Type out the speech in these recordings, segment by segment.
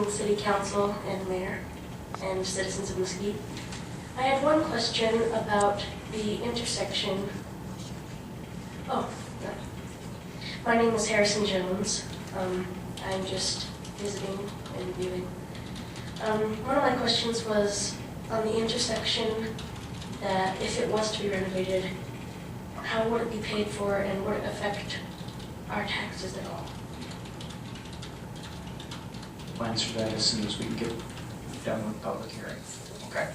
evening, City Council and Mayor and citizens of Mesquite. I have one question about the intersection. Oh, no. My name is Harrison Jones. I'm just visiting and viewing. One of my questions was on the intersection, that if it was to be renovated, how would it be paid for and would it affect our taxes at all? We'll answer that as soon as we can get done with public hearing. Okay?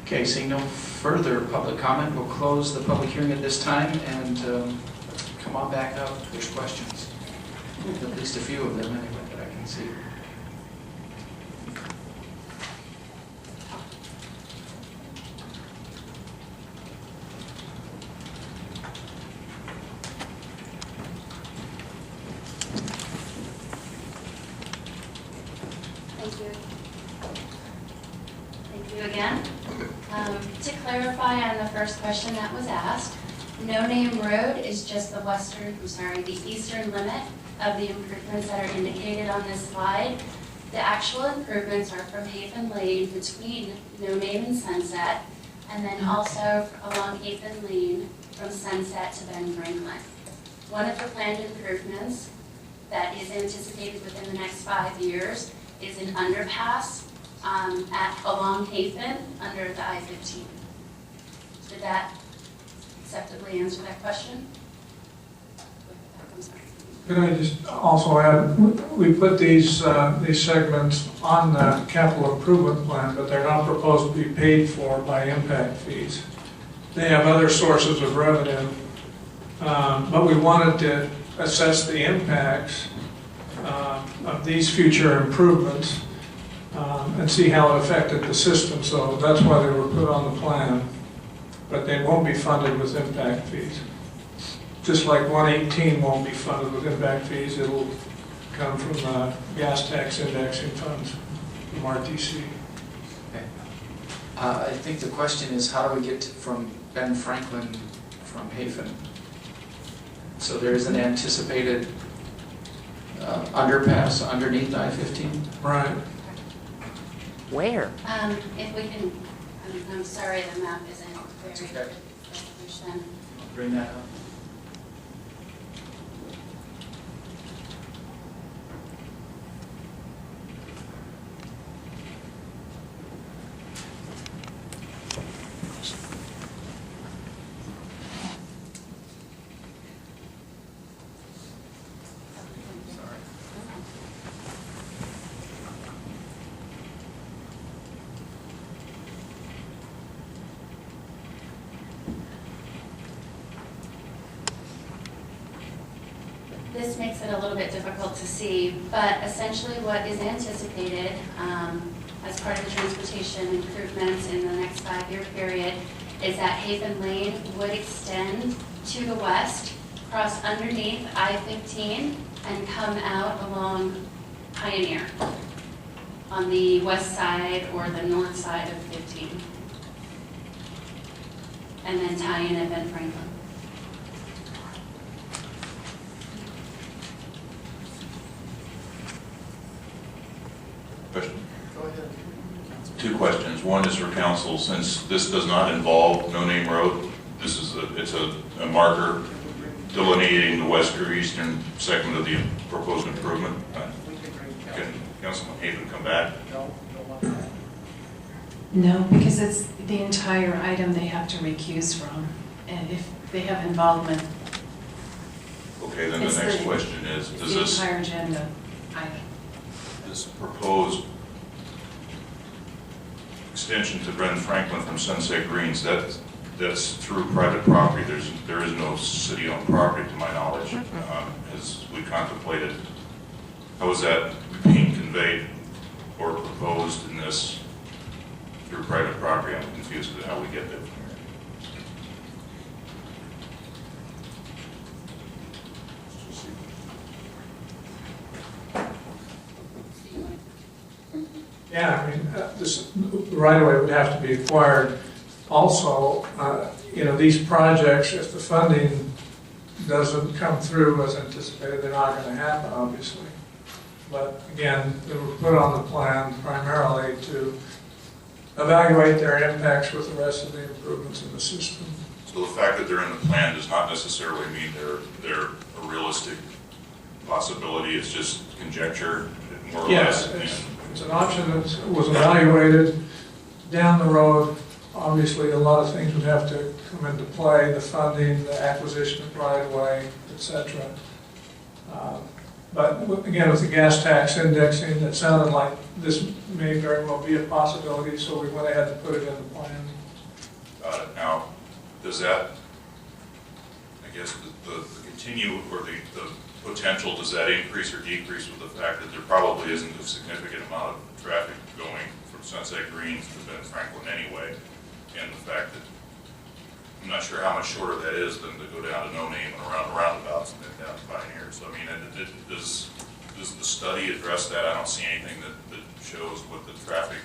Okay, seeing no further public comment, we'll close the public hearing at this time and come on back up if there's questions. At least a few of them anyway that I can see. Thank you. Thank you again. To clarify on the first question that was asked, No Name Road is just the the eastern limit of the improvements that are indicated on this slide. The actual improvements are from Haven Lane between No Name and Sunset, and then also along Haven Lane from Sunset to Ben Franklin. One of the planned improvements that is anticipated within the next 5 years is an underpass along Haven under the I-15. Did that acceptably answer that question? I'm sorry. Could I just also add, we put these segments on the capital improvement plan, but they're not proposed to be paid for by impact fees. They have other sources of revenue, but we wanted to assess the impacts of these future improvements and see how it affected the system. So that's why they were put on the plan, but they won't be funded with impact fees. Just like 118 won't be funded with impact fees, it'll come from the gas tax indexing funds from RTC. Okay. I think the question is, how do we get from Ben Franklin from Haven? So there is an anticipated underpass underneath I-15? Right. Where? If we can, I'm sorry the map isn't That's very okay. good resolution. Bring that up. This makes it a little bit difficult to see, but essentially what is anticipated as part of the transportation improvements in the next 5-year period is that Haven Lane would extend to the west, cross underneath I-15, and come out along Pioneer on the west side or the north side of 15, and then tie in at Ben Franklin. Question? Go ahead. Two questions. One is for council, since this does not involve No Name Road, this is it's a marker delineating the west or eastern segment of the proposed improvement. Can Councilman Haven come back? No, because it's the entire item they have to recuse from, and if they have involvement, Okay, then the It's next the- question is, it's does the this entire agenda item. this proposed extension to Ben Franklin from Sunset Greens, that's through private property? There is no city-owned property, to my knowledge, as we contemplated. How is that being conveyed or proposed in this through private property? I'm confused as to how we get there. Yeah, I mean, this right away would have to be acquired. Also, these projects, if the funding doesn't come through as anticipated, they're not going to happen, obviously. But again, they were put on the plan primarily to evaluate their impacts with the rest of the improvements in the system. So the fact that they're in the plan does not necessarily mean they're a realistic possibility. It's just conjecture, more or less. It's an option that was evaluated down the road. Obviously, a lot of things would have to come into play, the funding, the acquisition of right-of-way, et cetera. But again, with the gas tax indexing, it sounded like this may very well be a possibility, so we went ahead and put it in the plan. Now, does that, I guess, the continue or the potential, does that increase or decrease with the fact that there probably isn't a significant amount of traffic going from Sunset Greens to Ben Franklin anyway, and the fact that I'm not sure how much shorter that is than to go down to No Name and around roundabouts and then down to Pioneer. So I mean, does the study address that? I don't see anything that shows what the traffic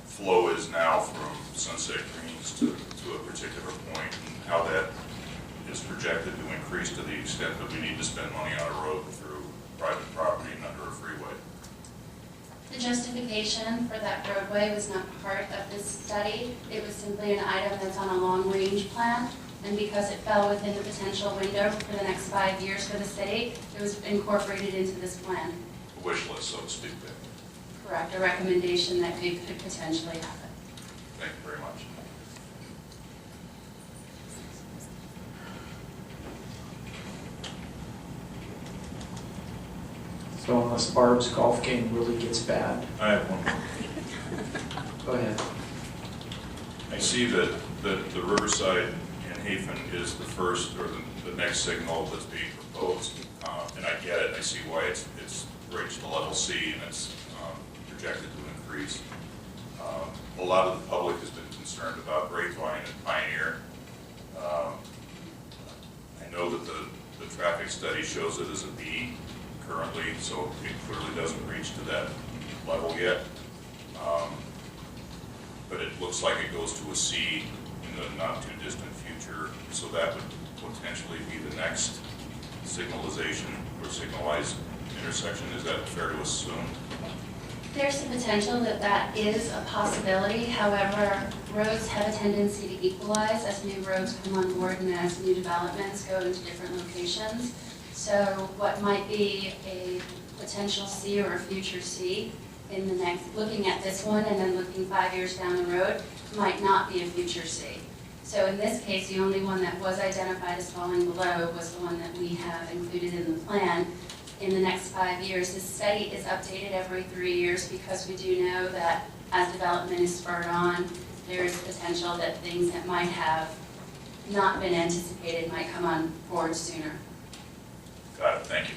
flow is now from Sunset Greens to a particular point, and how that is projected to increase to the extent that we need to spend money on a road through private property and under a freeway. The justification for that roadway was not part of this study. It was simply an item that's on a long-range plan, and because it fell within the potential window for the next 5 years for the city, it was incorporated into this plan. A wish list, so to speak. Then. Correct, a recommendation that it could potentially happen. Thank you very much. So unless Barb's golf game really gets bad. I have one more. Go ahead. I see that the Riverside and Hafen is the first or the next signal that's being proposed, and I get it. I see why it's reached the level C and it's projected to increase. A lot of the public has been concerned about Grapevine and Pioneer. I know that the traffic study shows it as a B currently, so it clearly doesn't reach to that level yet. But it looks like it goes to a C in the not too distant future, so that would potentially be the next signalization or signalized intersection. Is that fair to assume? There's the potential that that is a possibility. However, roads have a tendency to equalize as new roads come on board and as new developments go into different locations. So what might be a potential C or a future C in the next, looking at this one and then looking 5 years down the road, might not be a future C. So in this case, the only one that was identified as falling below was the one that we have included in the plan. In the next 5 years, this study is updated every 3 years because we do know that as development is spurred on, there is potential that things that might have not been anticipated might come on board sooner. Got it. Thank you.